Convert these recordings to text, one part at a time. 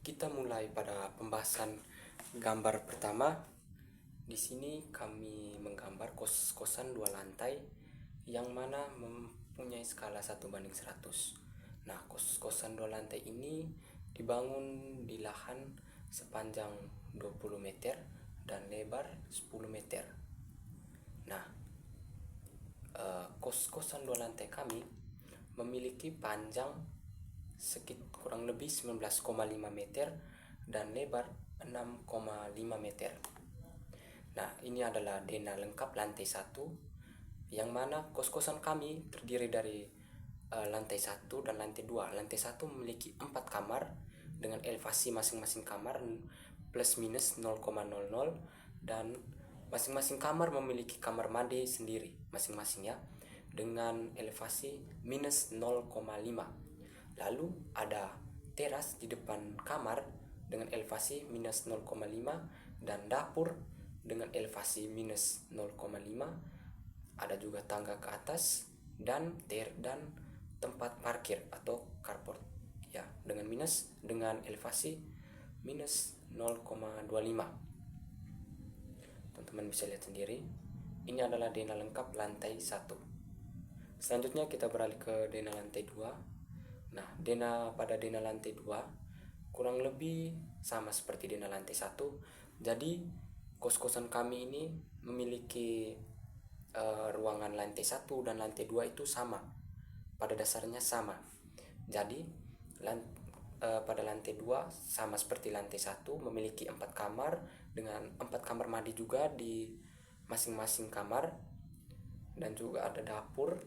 Kita mulai pada pembahasan gambar pertama. Di sini kami menggambar kos-kosan 2 lantai yang mana mempunyai skala 1:100. Nah, kos-kosan 2 lantai ini dibangun di lahan sepanjang 20 meter dan lebar 10 meter. Nah, kos-kosan 2 lantai kami memiliki panjang kurang lebih 19,5 meter dan lebar 6,5 meter. Nah, ini adalah denah lengkap lantai 1, yang mana kos-kosan kami terdiri dari lantai 1 dan lantai 2. Lantai 1 memiliki 4 kamar dengan elevasi masing-masing kamar plus minus 0,00, dan masing-masing kamar memiliki kamar mandi sendiri masing-masing ya, dengan elevasi minus 0,5. Lalu ada teras di depan kamar dengan elevasi minus 0,5 dan dapur dengan elevasi minus 0,5. Ada juga tangga ke atas dan tempat parkir atau carport ya, dengan elevasi minus 0,25. Teman-teman bisa lihat sendiri. Ini adalah denah lengkap lantai 1. Selanjutnya kita beralih ke denah lantai 2. Nah, pada denah lantai 2 kurang lebih sama seperti denah lantai 1. Jadi kos-kosan kami ini memiliki ruangan lantai 1 dan lantai 2 itu sama. Pada dasarnya sama. Jadi pada lantai 2 sama seperti lantai 1, memiliki 4 kamar dengan 4 kamar mandi juga di masing-masing kamar, dan juga ada dapur,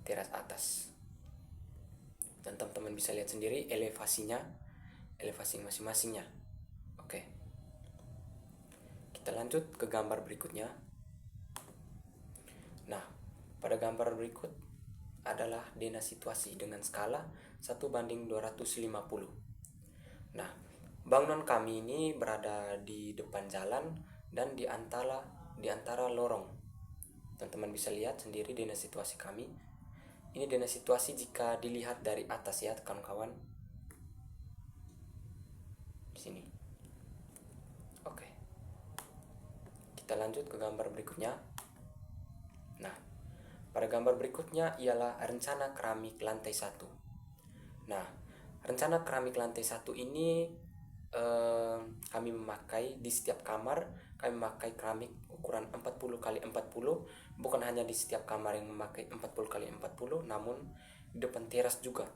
teras atas. Dan teman-teman bisa lihat sendiri elevasi masing-masingnya. Oke, kita lanjut ke gambar berikutnya. Nah, pada gambar berikut adalah denah situasi dengan skala 1:250. Nah, bangunan kami ini berada di depan jalan dan di antara lorong. Teman-teman bisa lihat sendiri denah situasi kami. Ini denah situasi jika dilihat dari atas ya, kawan-kawan. Di sini. Oke. Kita lanjut ke gambar berikutnya. Nah, pada gambar berikutnya ialah rencana keramik lantai 1. Nah, rencana keramik lantai 1 ini kami memakai di setiap kamar, kami memakai keramik ukuran 40x40, bukan hanya di setiap kamar yang memakai 40x40, namun di depan teras juga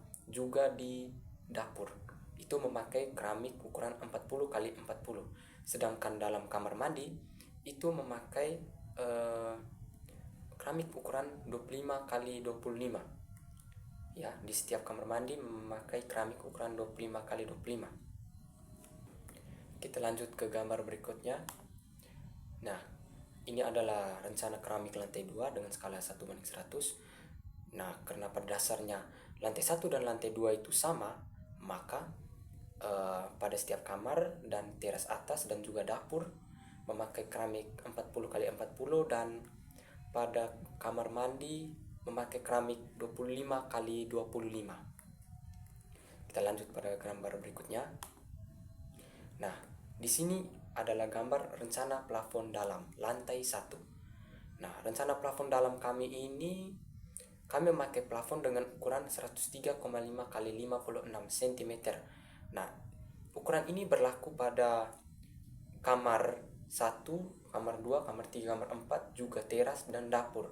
di dapur itu memakai keramik ukuran 40x40. Sedangkan dalam kamar mandi itu memakai keramik ukuran 25x25 ya. Di setiap kamar mandi memakai keramik ukuran 25x25. Kita lanjut ke gambar berikutnya. Nah, ini adalah rencana keramik lantai 2 dengan skala 1:100. Nah, karena pada dasarnya lantai 1 dan lantai 2 itu sama, maka pada setiap kamar dan teras atas dan juga dapur memakai keramik 40x40, dan pada kamar mandi memakai keramik 25x25. Kita lanjut pada gambar berikutnya. Nah, di sini adalah gambar rencana plafon dalam lantai 1. Nah, rencana plafon dalam kami ini, kami memakai plafon dengan ukuran 103,5 x 56 cm. Nah, ukuran ini berlaku pada kamar 1, kamar 2, kamar 3, kamar 4, juga teras dan dapur.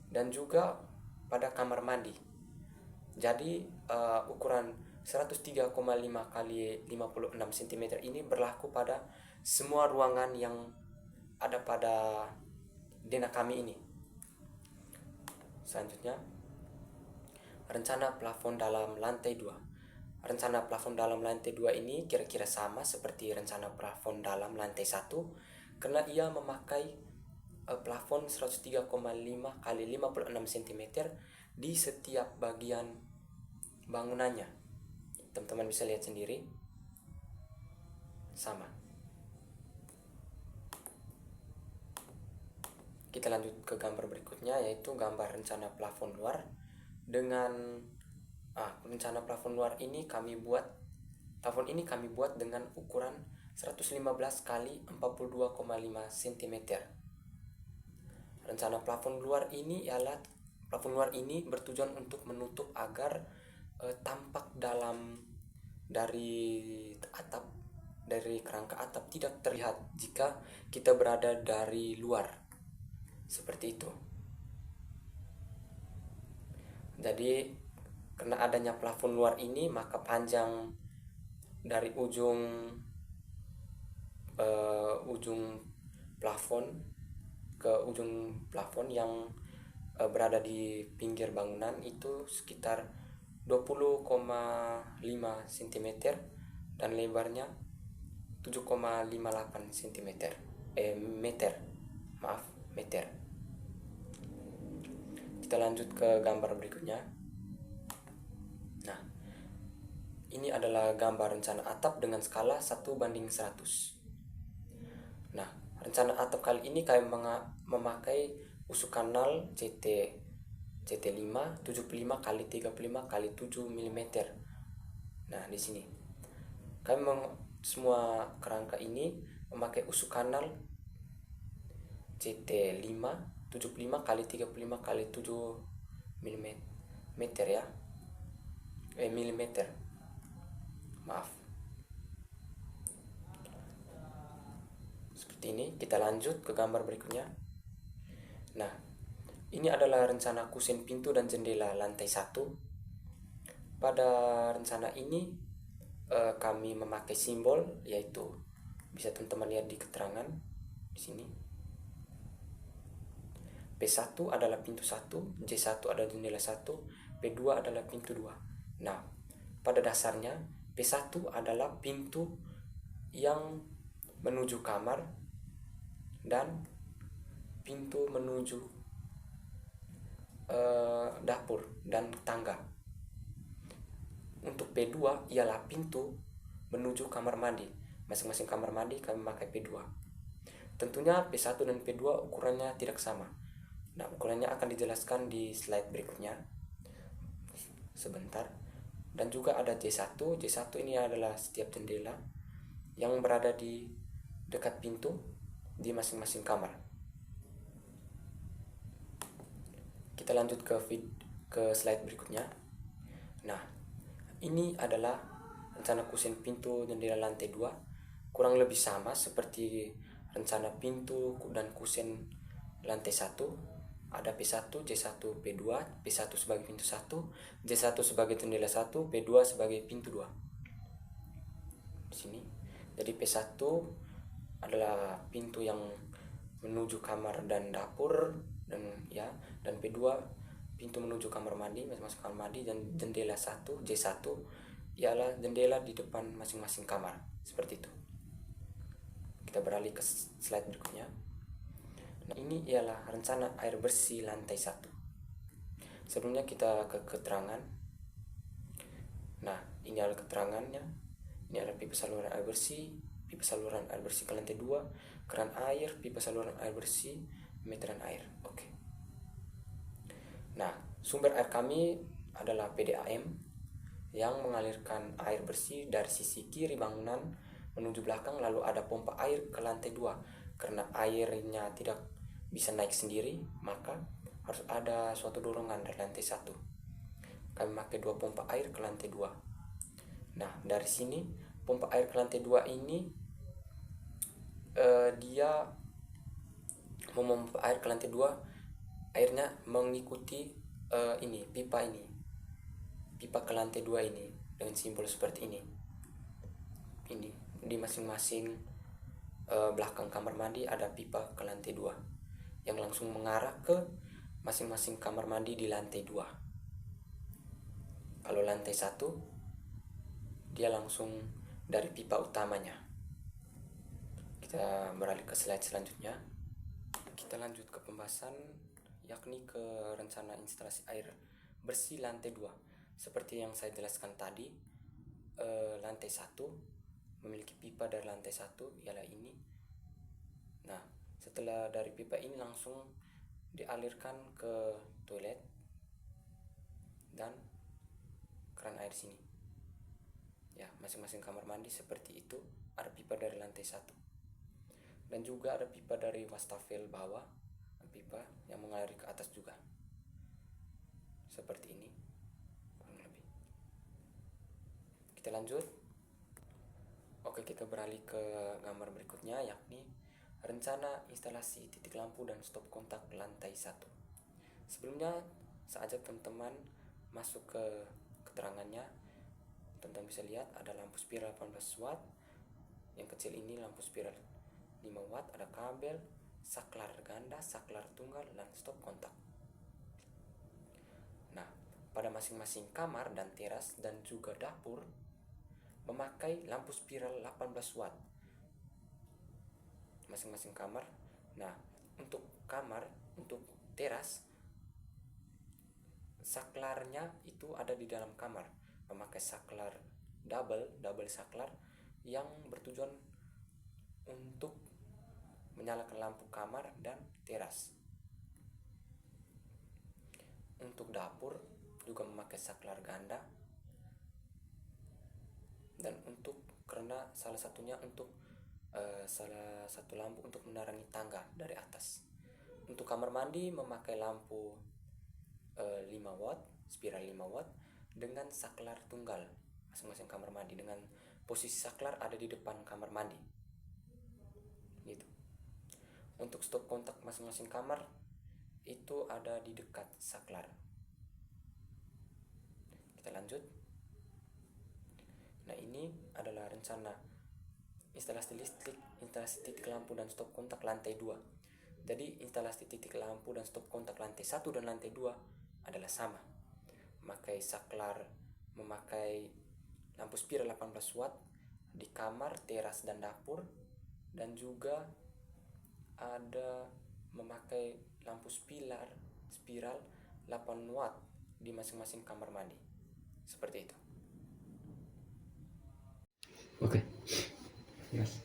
Dan juga pada kamar mandi. Jadi ukuran 103,5 x 56 cm ini berlaku pada semua ruangan yang ada pada denah kami ini. Selanjutnya, rencana plafon dalam lantai 2. Rencana plafon dalam lantai 2 ini kira-kira sama seperti rencana plafon dalam lantai 1, karena ia memakai plafon 103,5 x 56 cm di setiap bagian bangunannya. Teman-teman bisa lihat sendiri, sama. Kita lanjut ke gambar berikutnya, yaitu gambar rencana plafon luar dengan Rencana plafon luar ini kami buat dengan ukuran 115 kali 42,5 cm. Rencana plafon luar ini bertujuan untuk menutup agar tampak dalam dari kerangka atap tidak terlihat jika kita berada dari luar. Seperti itu. Jadi karena adanya plafon luar ini, maka panjang dari ujung plafon ke ujung plafon yang berada di pinggir bangunan itu sekitar 20,5 cm dan lebarnya 7,58 cm. Meter. Kita lanjut ke gambar berikutnya. Nah, ini adalah gambar rencana atap dengan skala 1:100. Nah, rencana atap kali ini kami memakai usuk kanal CT5 75 kali 35 kali 7 mm. Nah, di sini kami semua kerangka ini memakai usuk kanal CT5 75 kali 35 kali 7 mm ya. Milimeter. Maaf. Seperti ini. Kita lanjut ke gambar berikutnya. Nah, ini adalah rencana kusen pintu dan jendela lantai 1. Pada rencana ini kami memakai simbol, yaitu bisa teman-teman lihat di keterangan di sini. P1 adalah pintu 1, J1 adalah jendela 1, P2 adalah pintu 2. Nah, pada dasarnya P1 adalah pintu yang menuju kamar dan pintu menuju dapur dan tangga. Untuk P2 ialah pintu menuju kamar mandi. Masing-masing kamar mandi kami memakai P2. Tentunya P1 dan P2 ukurannya tidak sama. Nah, ukurannya akan dijelaskan di slide berikutnya. Sebentar. Dan juga ada J1. J1 ini adalah setiap jendela yang berada di dekat pintu di masing-masing kamar. Kita lanjut ke slide berikutnya. Nah, ini adalah rencana kusen pintu jendela lantai 2. Kurang lebih sama seperti rencana pintu dan kusen lantai 1. Ada P1, J1, P2, P1 sebagai pintu 1, J1 sebagai jendela 1, P2 sebagai pintu 2. Di sini. Jadi P1 adalah pintu yang menuju kamar dan dapur dan P2 pintu menuju kamar mandi, masing-masing kamar mandi, dan jendela 1, J1 ialah jendela di depan masing-masing kamar. Seperti itu. Kita beralih ke slide berikutnya. Nah, ini ialah rencana air bersih lantai 1. Sebelumnya kita ke keterangan. Nah, ini adalah keterangannya. Ini adalah pipa saluran air bersih ke lantai 2, keran air, pipa saluran air bersih, meteran air. Oke. Nah, sumber air kami adalah PDAM yang mengalirkan air bersih dari sisi kiri bangunan menuju belakang, lalu ada pompa air ke lantai 2. Karena airnya tidak bisa naik sendiri, maka harus ada suatu dorongan dari lantai 1. Kami pakai 2 pompa air ke lantai 2. Nah, dari sini pompa air ke lantai 2 ini dia memompa air ke lantai 2, airnya mengikuti pipa ke lantai 2 ini dengan simbol seperti ini. Ini di masing-masing belakang kamar mandi ada pipa ke lantai 2 yang langsung mengarah ke masing-masing kamar mandi di lantai 2. Kalau lantai 1 dia langsung dari pipa utamanya. Kita beralih ke slide selanjutnya. Kita lanjut ke pembahasan, yakni ke rencana instalasi air bersih lantai 2. Seperti yang saya jelaskan tadi, lantai 1 memiliki pipa dari lantai 1 ialah ini. Nah, setelah dari pipa ini langsung dialirkan ke toilet dan keran air sini. Ya, masing-masing kamar mandi seperti itu. Ada pipa dari lantai 1. Dan juga ada pipa dari wastafel bawah, pipa yang mengalir ke atas juga. Seperti ini kurang lebih. Kita lanjut. Oke, kita beralih ke gambar berikutnya, yakni rencana instalasi titik lampu dan stop kontak lantai 1. Sebelumnya saya ajak teman-teman masuk ke keterangannya. Teman-teman bisa lihat ada lampu spiral 18 watt. Yang kecil ini lampu spiral 5 watt, ada kabel, saklar ganda, saklar tunggal, dan stop kontak. Nah, pada masing-masing kamar dan teras dan juga dapur memakai lampu spiral 18 watt masing-masing kamar. Nah, untuk teras, saklarnya itu ada di dalam kamar, memakai saklar double saklar yang bertujuan untuk menyalakan lampu kamar dan teras. Untuk dapur juga memakai saklar ganda, dan karena salah satu lampu untuk menerangi tangga dari atas. Untuk kamar mandi memakai lampu 5 watt, spiral 5 watt dengan saklar tunggal masing-masing kamar mandi, dengan posisi saklar ada di depan kamar mandi. Gitu. Untuk stop kontak masing-masing kamar itu ada di dekat saklar. Kita lanjut. Nah, ini adalah rencana instalasi listrik, instalasi titik lampu dan stop kontak lantai 2. Jadi instalasi titik lampu dan stop kontak lantai 1 dan lantai 2 adalah sama. Memakai lampu spiral 18 watt di kamar, teras, dan dapur, dan juga ada memakai lampu spiral 8 watt di masing-masing kamar mandi. Seperti itu. Oke. Yes.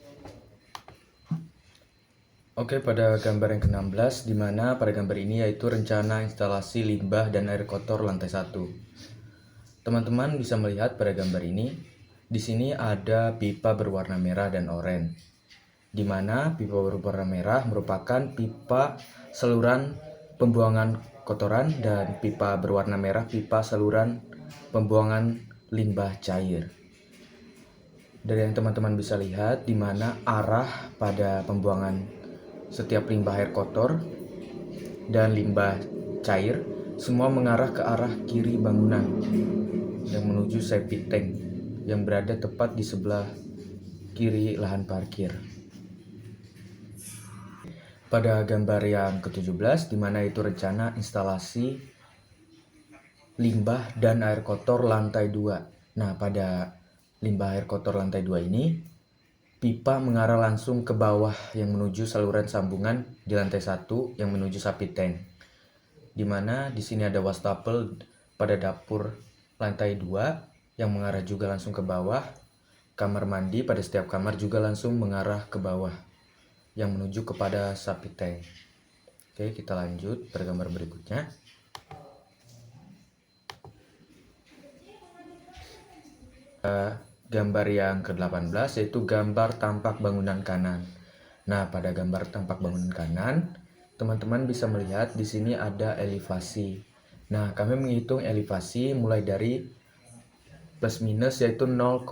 Oke, pada gambar yang ke-16, di mana pada gambar ini yaitu rencana instalasi limbah dan air kotor lantai 1. Teman-teman bisa melihat pada gambar ini, di sini ada pipa berwarna merah dan oranye. Di mana pipa berwarna merah merupakan pipa saluran pembuangan kotoran, dan pipa berwarna merah pipa saluran pembuangan limbah cair. Dari yang teman-teman bisa lihat, di mana arah pada pembuangan setiap limbah air kotor dan limbah cair semua mengarah ke arah kiri bangunan yang menuju septic tank yang berada tepat di sebelah kiri lahan parkir. Pada gambar yang ke-17, di mana itu rencana instalasi limbah dan air kotor lantai 2. Nah, pada limbah air kotor lantai 2 ini, pipa mengarah langsung ke bawah yang menuju saluran sambungan di lantai 1 yang menuju septic tank. Di mana di sini ada wastafel pada dapur lantai 2 yang mengarah juga langsung ke bawah. Kamar mandi pada setiap kamar juga langsung mengarah ke bawah yang menuju kepada septic tank. Oke, kita lanjut pada gambar berikutnya. Gambar yang ke-18 yaitu gambar tampak bangunan kanan. Nah, pada gambar tampak bangunan kanan, teman-teman bisa melihat di sini ada elevasi. Nah, kami menghitung elevasi mulai dari plus minus yaitu 0,00,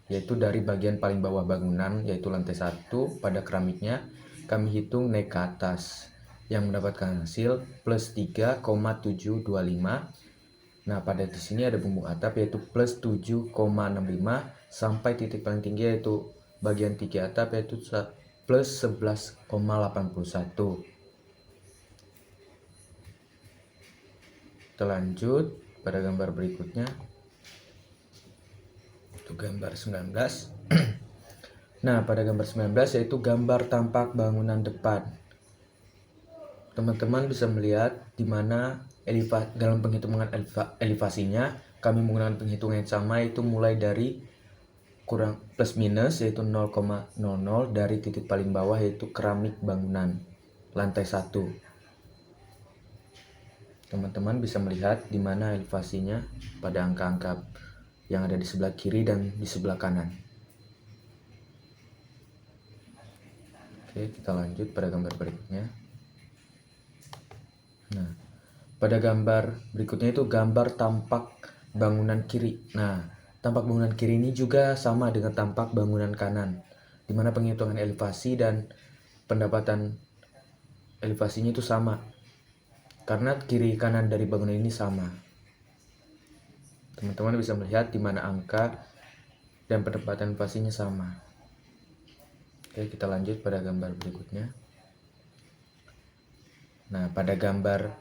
yaitu dari bagian paling bawah bangunan yaitu lantai 1 pada keramiknya kami hitung naik ke atas yang mendapatkan hasil plus 3,725. Nah, pada di sini ada bumbung atap yaitu plus 7,65 sampai titik paling tinggi yaitu bagian tinggi atap yaitu plus 11,81. Kita lanjut pada gambar berikutnya. Itu gambar 19. Nah, pada gambar 19 yaitu gambar tampak bangunan depan. Teman-teman bisa melihat di mana dalam penghitungan elevasinya kami menggunakan penghitungan yang sama, itu mulai dari kurang plus minus yaitu 0,00 dari titik paling bawah yaitu keramik bangunan lantai 1. Teman-teman bisa melihat di mana elevasinya pada angka-angka yang ada di sebelah kiri dan di sebelah kanan. Oke, kita lanjut pada gambar berikutnya. Nah, pada gambar berikutnya itu gambar tampak bangunan kiri. Nah, tampak bangunan kiri ini juga sama dengan tampak bangunan kanan, di mana penghitungan elevasi dan pendapatan elevasinya itu sama. Karena kiri kanan dari bangunan ini sama. Teman-teman bisa melihat di mana angka dan pendapatan elevasinya sama. Oke, kita lanjut pada gambar berikutnya. Nah, pada gambar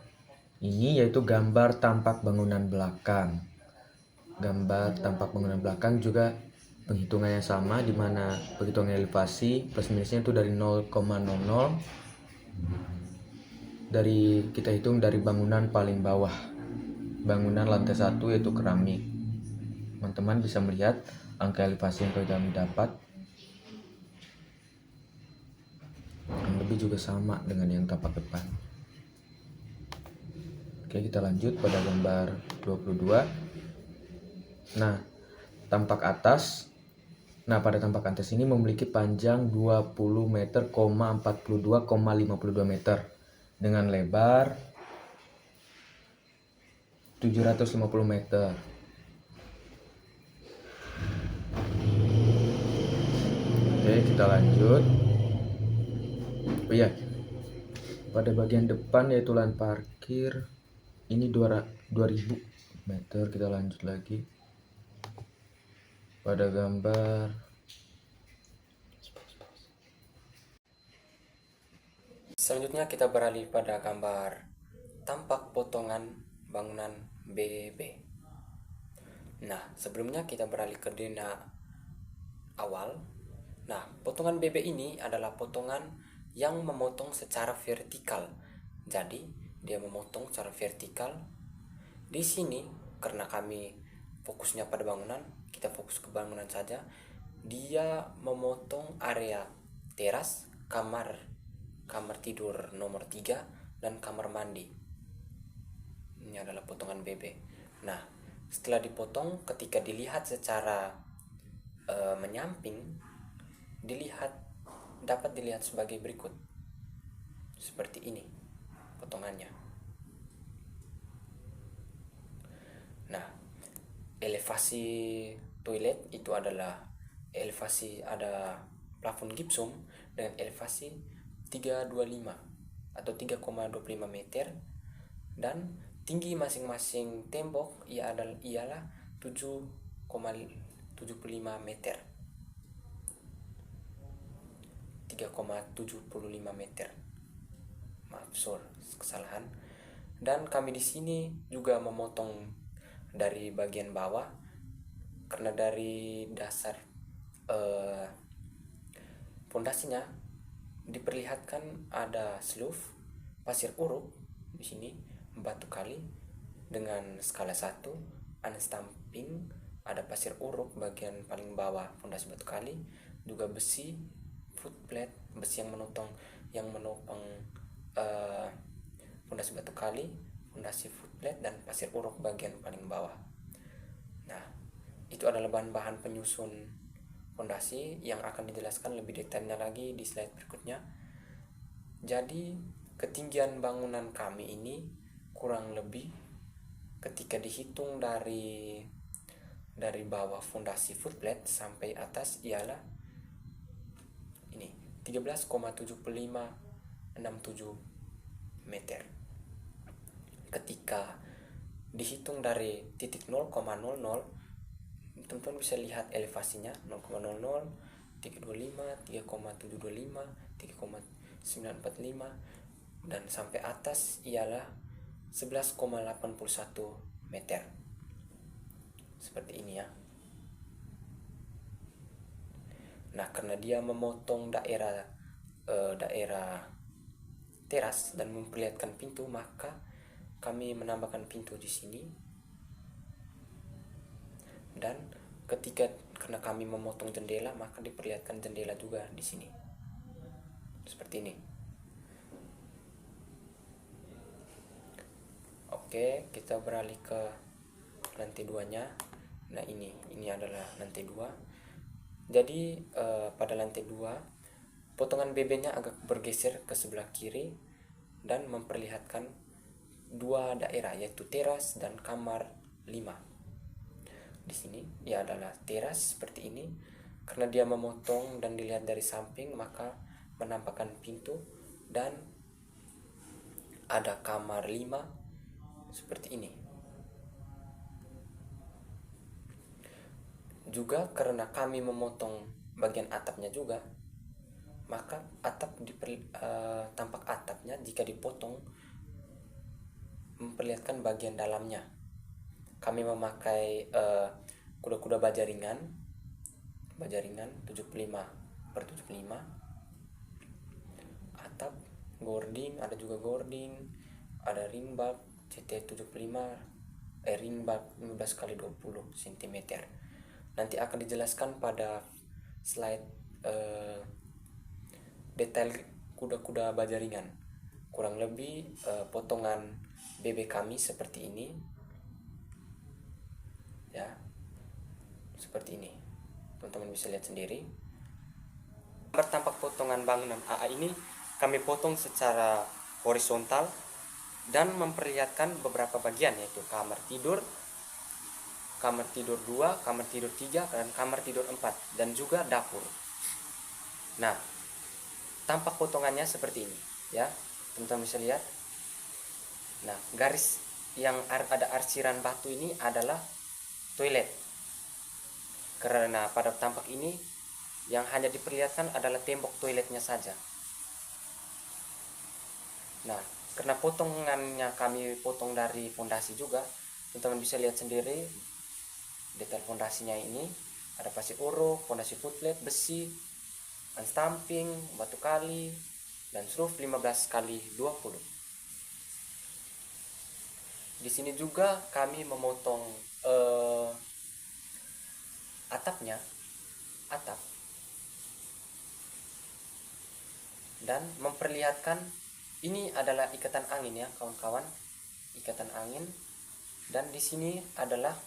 ini yaitu gambar tampak bangunan belakang. Gambar tampak bangunan belakang juga penghitungannya sama, di mana penghitungan elevasi plus minusnya itu dari 0,00 dari kita hitung dari bangunan paling bawah, bangunan lantai 1 yaitu keramik. Teman-teman bisa melihat angka elevasi yang kami dapat yang lebih juga sama dengan yang tampak depan. Oke, kita lanjut pada gambar 22. Nah, tampak atas. Nah, pada tampak atas ini memiliki panjang 20 meter, 42,52 meter dengan lebar 750 meter. Oke, kita lanjut. Oh iya, pada bagian depan yaitu lahan parkir ini 2000 meter. Kita lanjut lagi pada gambar Selanjutnya kita beralih pada gambar tampak potongan bangunan BB. Nah, sebelumnya kita beralih ke zona awal. Nah, potongan BB ini adalah potongan yang memotong secara vertikal. Jadi, dia memotong secara vertikal. Di sini, karena kami fokusnya pada bangunan, kita fokus ke bangunan saja. Dia memotong area teras, kamar tidur nomor 3 dan kamar mandi. Ini adalah potongan BB. Nah, setelah dipotong, ketika dilihat secara menyamping, dapat dilihat sebagai berikut. Seperti ini potongannya. Nah, elevasi toilet itu adalah elevasi ada plafon gipsum dengan elevasi 325 atau 3,25 meter, dan tinggi masing-masing tembok ialah 7,75 meter. 3,75 meter. Maaf, kesalahan. Dan kami di sini juga memotong dari bagian bawah, karena dari dasar fondasinya diperlihatkan ada slough pasir uruk di sini, batu kali dengan skala 1, unstamping, ada pasir uruk bagian paling bawah fondasi batu kali, juga besi footplate, besi yang menopang fondasi batu kali, fondasi footplate, dan pasir uruk bagian paling bawah. Nah, itu adalah bahan-bahan penyusun fondasi yang akan dijelaskan lebih detailnya lagi di slide berikutnya. Jadi, ketinggian bangunan kami ini kurang lebih ketika dihitung dari bawah fondasi footplate sampai atas ialah ini 13,7567 meter. Ketika dihitung dari titik 0,00, teman-teman bisa lihat elevasinya 0,00, 325, 3,725, 3,945, dan sampai atas ialah 11,81 meter. Seperti ini ya. Nah, karena dia memotong daerah teras dan memperlihatkan pintu, maka kami menambahkan pintu di sini. Dan karena kami memotong jendela, maka diperlihatkan jendela juga di sini. Seperti ini. Oke, kita beralih ke lantai 2-nya. Nah, ini adalah lantai 2. Jadi pada lantai 2 potongan BB-nya agak bergeser ke sebelah kiri dan memperlihatkan dua daerah, yaitu teras dan kamar 5. Di sini ya adalah teras seperti ini. Karena dia memotong dan dilihat dari samping, maka menampakkan pintu dan ada kamar 5 seperti ini. Juga karena kami memotong bagian atapnya juga, maka tampak atapnya jika dipotong memperlihatkan bagian dalamnya. Kami memakai kuda-kuda baja ringan 75/75, atap gording, ada juga gording, ada ring bulb CT75, ring bulb 15x20 cm. Nanti akan dijelaskan pada slide detail kuda-kuda baja ringan. Kurang lebih potongan BB kami seperti ini ya, seperti ini, teman-teman bisa lihat sendiri. Bertampak potongan bangunan AA ini kami potong secara horizontal dan memperlihatkan beberapa bagian, yaitu kamar tidur 2, kamar tidur 3, dan kamar tidur 4, dan juga dapur. Nah, tampak potongannya seperti ini ya, teman-teman bisa lihat. Nah, garis yang ada arsiran batu ini adalah toilet, karena pada tampak ini yang hanya diperlihatkan adalah tembok toiletnya saja. Nah, karena potongannya kami potong dari fondasi juga, teman-teman bisa lihat sendiri detail fondasinya. Ini ada pasir uruk, fondasi footplate, besi, unstamping, batu kali, dan roof 15x20. Di sini juga kami memotong atap dan memperlihatkan ini adalah ikatan angin ya kawan-kawan, ikatan angin. Dan di sini adalah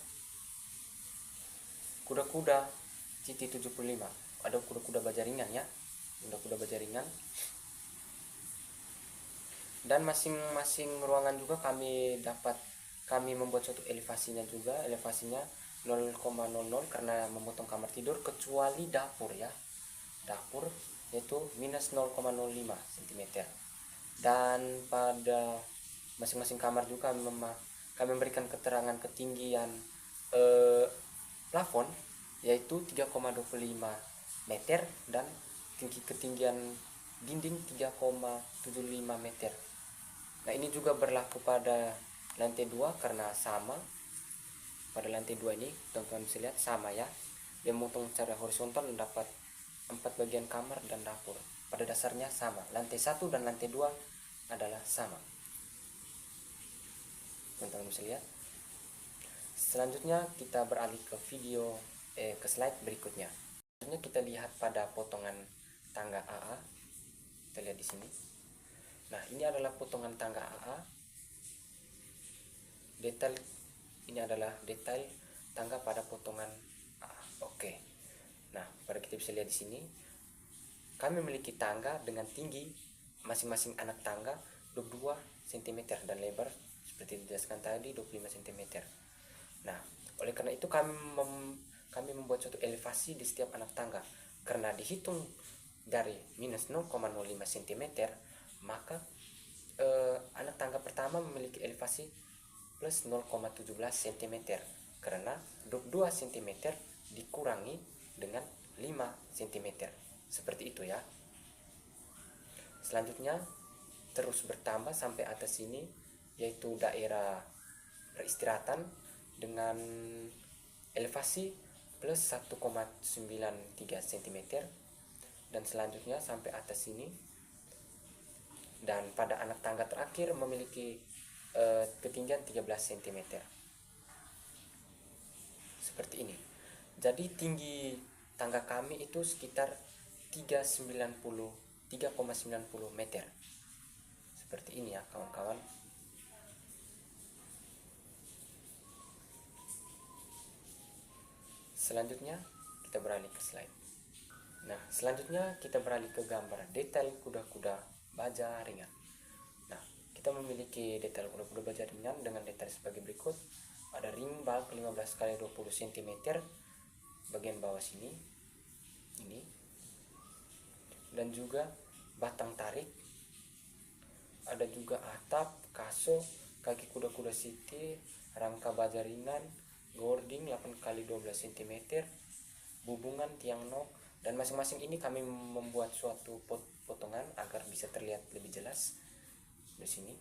kuda-kuda CT75, ada kuda-kuda baja ringan ya, kuda-kuda baja ringan. Dan masing-masing ruangan juga kami membuat suatu elevasinya juga, elevasinya 0,00 karena memotong kamar tidur, kecuali dapur ya, dapur yaitu minus 0,05 cm. Dan pada masing-masing kamar juga kami memberikan keterangan ketinggian plafon, yaitu 3,25 meter, dan ketinggian dinding 3,75 meter. Nah, ini juga berlaku pada lantai 2 karena sama. Pada lantai 2 ini teman-teman bisa lihat sama ya, dia memotong secara horizontal dan dapat 4 bagian kamar dan dapur. Pada dasarnya sama, lantai 1 dan lantai 2 adalah sama, teman-teman bisa lihat. Selanjutnya kita beralih ke ke slide berikutnya. Selanjutnya kita lihat pada potongan tangga AA. Kita lihat di sini. Nah, ini adalah potongan tangga AA. Ini adalah detail tangga pada potongan AA. Oke. Nah, pada kita bisa lihat di sini, kami memiliki tangga dengan tinggi masing-masing anak tangga 22 cm dan lebar seperti dijelaskan tadi 25 cm. Nah, oleh karena itu kami membuat suatu elevasi di setiap anak tangga. Karena dihitung dari minus 0,05 cm, maka anak tangga pertama memiliki elevasi plus 0,17 cm, karena 22 cm dikurangi dengan 5 cm. Seperti itu ya. Selanjutnya terus bertambah sampai atas sini, yaitu daerah peristirahatan dengan elevasi plus 1,93 cm, dan selanjutnya sampai atas sini. Dan pada anak tangga terakhir memiliki ketinggian 13 cm. Seperti ini. Jadi tinggi tangga kami itu sekitar 3,90 meter. Seperti ini ya kawan-kawan. Selanjutnya kita beralih ke slide. Nah, selanjutnya kita beralih ke gambar detail kuda-kuda baja ringan. Nah, kita memiliki detail kuda-kuda baja ringan dengan detail sebagai berikut. Ada ring bulk 15 x 20 cm bagian bawah sini ini, dan juga batang tarik, ada juga atap, kaso, kaki kuda-kuda siti, rangka baja ringan, gording 8 x 12 cm, bubungan, tiang nok, dan masing-masing ini kami membuat suatu potongan agar bisa terlihat lebih jelas. Di sini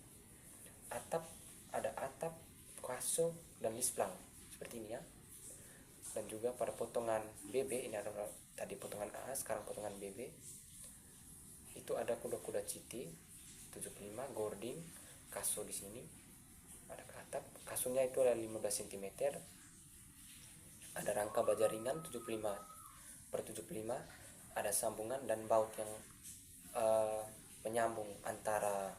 atap, ada atap, kaso, dan lisplang seperti ini ya. Dan juga pada potongan BB, ini adalah tadi potongan A, sekarang potongan BB, itu ada kuda-kuda citi 75, gording, kaso di sini, ada ke atap, kasonya itu ada 15 cm, ada rangka baja ringan 75/75, ada sambungan dan baut yang penyambung antara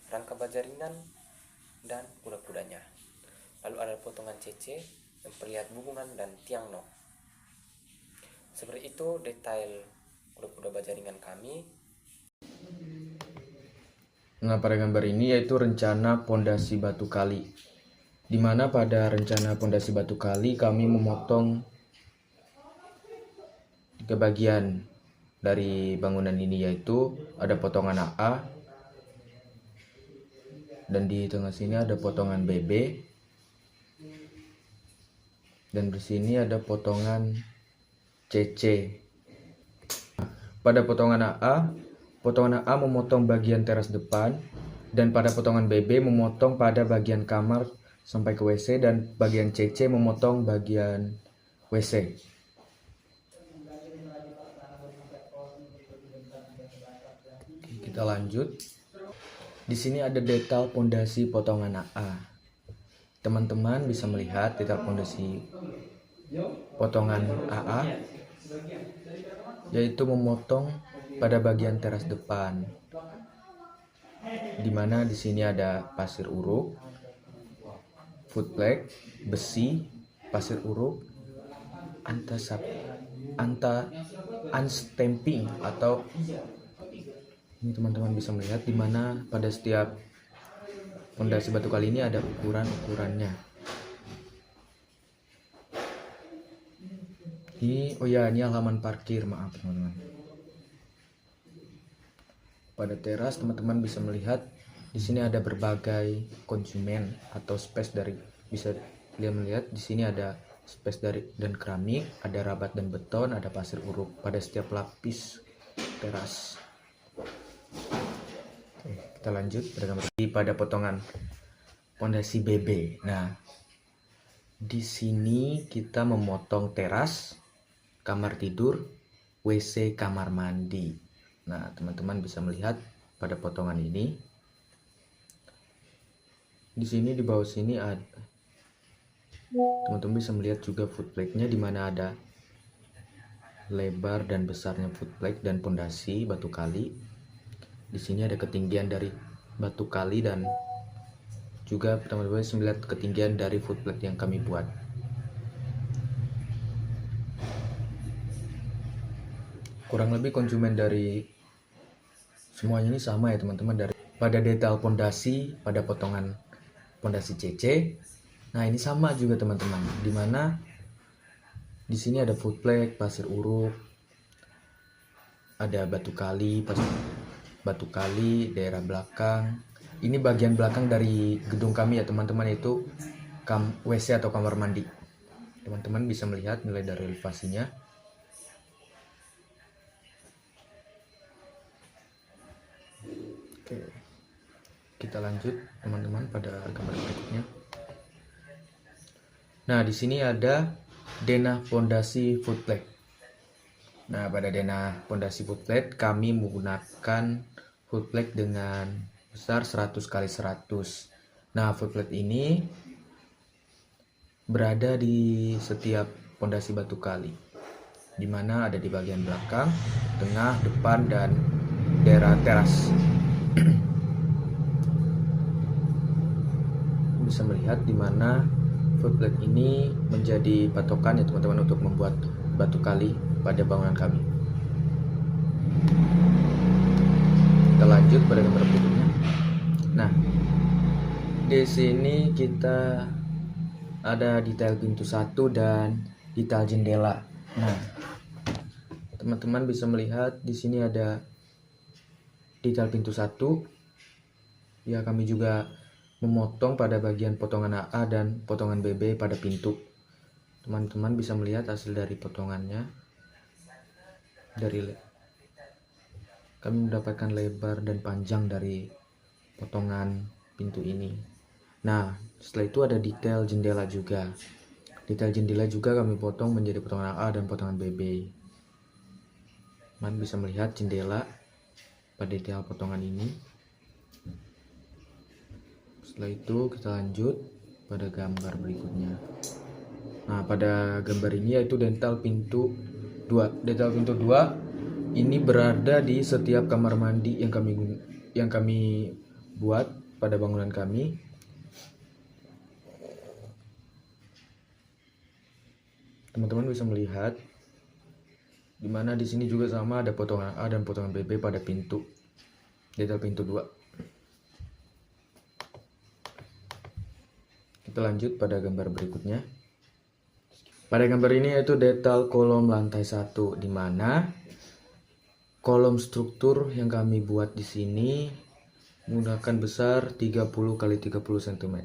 rangka baja ringan dan kuda-kudanya. Lalu ada potongan CC yang terlihat bubungan dan tiang nok. Seperti itu detail kuda-kuda baja ringan kami. Nah, pada gambar ini yaitu rencana pondasi batu kali, di mana pada rencana pondasi batu kali kami memotong 3 bagian dari bangunan ini, yaitu ada potongan AA, dan di tengah sini ada potongan BB, dan di sini ada potongan CC. Pada potongan AA memotong bagian teras depan, dan pada potongan BB memotong pada bagian kamar sampai ke WC, dan bagian CC memotong bagian WC. Oke, kita lanjut. Di sini ada detail pondasi potongan AA. Teman-teman bisa melihat detail pondasi potongan AA, yaitu memotong pada bagian teras depan, di mana di sini ada pasir uruk, footplate, besi, pasir uruk, unstamping, atau ini teman-teman bisa melihat di mana pada setiap pondasi batu kali ini ada ukurannya. Ini ini halaman parkir, maaf teman-teman. Pada teras teman-teman bisa melihat di sini ada berbagai konsumen atau space dari, bisa melihat di sini ada space dari dan keramik, ada rabat dan beton, ada pasir uruk pada setiap lapis teras. Oke, kita lanjut pada potongan pondasi BB. Nah, di sini kita memotong teras, kamar tidur, WC, kamar mandi. Nah, teman-teman bisa melihat pada potongan ini. Di sini di bawah sini ada, teman-teman bisa melihat juga footplate-nya, di mana ada lebar dan besarnya footplate dan pondasi batu kali. Di sini ada ketinggian dari batu kali dan juga teman-teman bisa melihat ketinggian dari footplate yang kami buat. Kurang lebih konsumen dari semuanya ini sama ya teman-teman, dari pada detail pondasi, pada potongan pondasi CC. Nah, ini sama juga teman-teman, dimana di sini ada footplate, pasir uruk, ada batu kali, daerah belakang. Ini bagian belakang dari gedung kami ya teman-teman, itu WC atau kamar mandi. Teman-teman bisa melihat nilai dari elevasinya. Oke, kita lanjut teman-teman pada gambar berikutnya. Nah, di sini ada denah pondasi footplate. Nah, pada denah pondasi footplate kami menggunakan footplate dengan besar 100 x 100. Nah, footplate ini berada di setiap pondasi batu kali, di mana ada di bagian belakang, tengah, depan, dan daerah teras. Bisa melihat di mana footplate ini menjadi patokan ya teman-teman untuk membuat batu kali pada bangunan kami. Kita lanjut pada gambar berikutnya. Nah, di sini kita ada detail pintu 1 dan detail jendela. Nah, teman-teman bisa melihat di sini ada detail pintu 1. Ya, kami juga memotong pada bagian potongan AA dan potongan BB pada pintu. Teman-teman bisa melihat hasil dari potongannya. Kami mendapatkan lebar dan panjang dari potongan pintu ini. Nah, setelah itu ada detail jendela juga. Detail jendela juga kami potong menjadi potongan AA dan potongan BB. Teman bisa melihat jendela pada detail potongan ini. Setelah itu kita lanjut pada gambar berikutnya. Nah, pada gambar ini yaitu detail pintu 2. Detail pintu 2 ini berada di setiap kamar mandi yang kami buat pada bangunan kami. Teman-teman bisa melihat di mana di sini juga sama ada potongan A dan potongan BB pada pintu. Detail pintu 2. Kita lanjut pada gambar berikutnya. Pada gambar ini yaitu detail kolom lantai 1, di mana kolom struktur yang kami buat di sini menggunakan besar 30 x 30 cm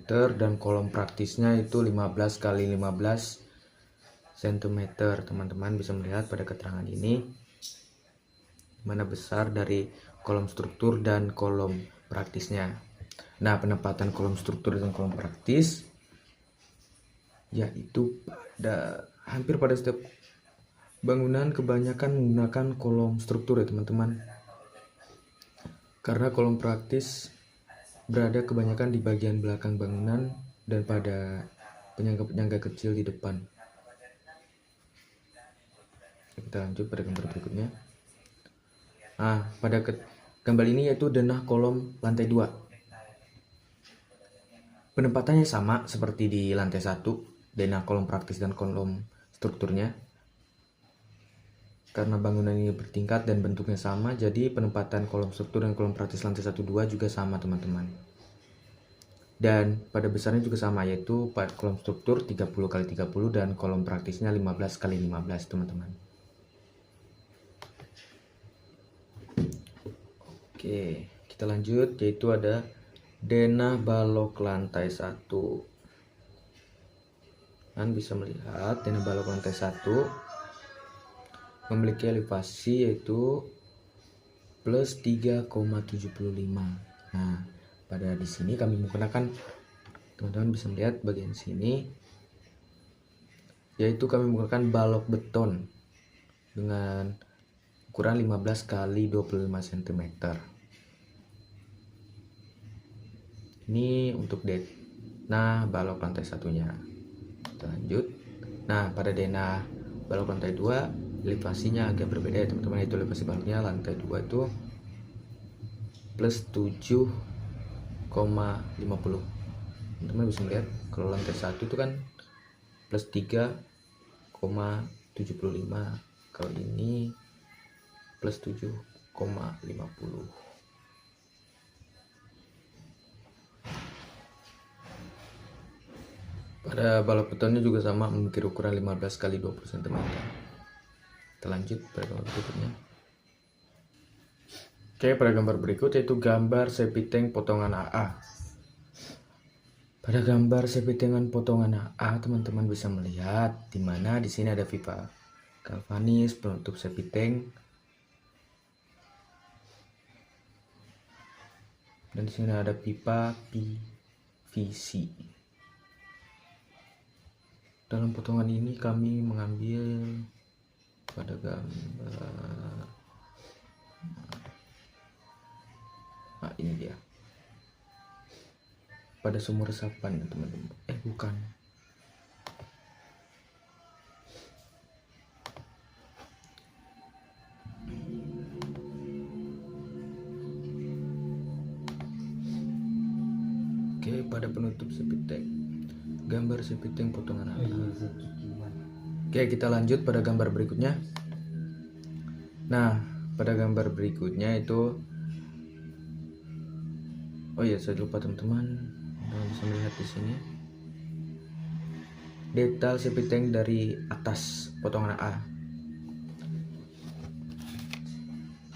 dan kolom praktisnya itu 15 x 15 cm. Teman-teman bisa melihat pada keterangan ini mana besar dari kolom struktur dan kolom praktisnya. Nah, penempatan kolom struktur dan kolom praktis yaitu hampir pada setiap bangunan kebanyakan menggunakan kolom struktur ya teman-teman, karena kolom praktis berada kebanyakan di bagian belakang bangunan dan pada penyangga-penyangga kecil di depan. Kita lanjut pada gambar berikutnya. Nah, pada gambar ini yaitu denah kolom lantai 2. Penempatannya sama seperti di lantai 1, denah kolom praktis dan kolom strukturnya. Karena bangunan ini bertingkat dan bentuknya sama, jadi penempatan kolom struktur dan kolom praktis lantai 1 2 juga sama teman-teman. Dan pada besarnya juga sama, yaitu kolom struktur 30 x 30 dan kolom praktisnya 15 x 15 teman-teman. Oke, kita lanjut, yaitu ada denah balok lantai 1. Kalian bisa melihat denah balok lantai 1 memiliki elevasi yaitu plus 3,75. Nah, pada di sini kami menggunakan, teman-teman bisa melihat bagian sini, yaitu kami menggunakan balok beton dengan ukuran 15 x 25 cm. Ini untuk denah balok lantai 1-nya. Kita lanjut. Nah, pada denah balok lantai 2 elevasinya agak berbeda ya teman-teman, itu elevasi baloknya lantai 2 itu plus 7,50. Teman-teman bisa melihat kalau lantai 1 itu kan plus 3,75, kalau ini plus 7,50. Pada balok betonnya juga sama, memiliki ukuran 15 x 20 cm. Kita lanjut pada gambar berikutnya. Oke, pada gambar berikut yaitu gambar septic tank potongan AA. Pada gambar septic tank potongan AA, teman-teman bisa melihat di mana di sini ada pipa galvanis penutup septic tank. Dan di sini ada pipa PVC. Dalam potongan ini kami mengambil pada gambar, nah ini dia, pada sumur resapan ya teman-teman, bukan, oke, pada penutup septic tank. gambar septic potongan AA. Oke, kita lanjut pada gambar berikutnya. Nah, pada gambar berikutnya itu, oh iya, saya lupa teman-teman, kalian bisa melihat di sini detail septic tank dari atas potongan A.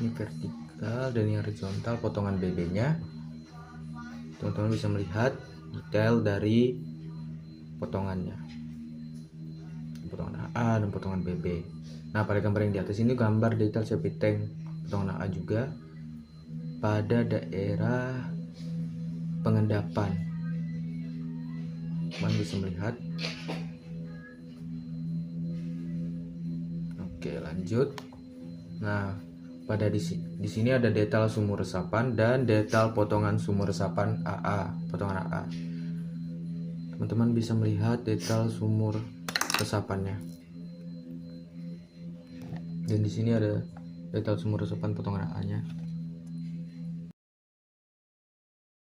Ini vertikal dan ini horizontal potongan BB-nya. Teman-teman bisa melihat detail dari potongannya, potongan AA dan potongan BB. Nah, pada gambar yang di atas ini gambar detail septic tank potongan AA juga pada daerah pengendapan. Teman bisa melihat. Oke, lanjut. Nah, pada di sini ada detail sumur resapan dan detail potongan sumur resapan AA, potongan AA. Teman-teman bisa melihat detail sumur resapannya. Dan di sini ada detail sumur resapan potongan AA-nya.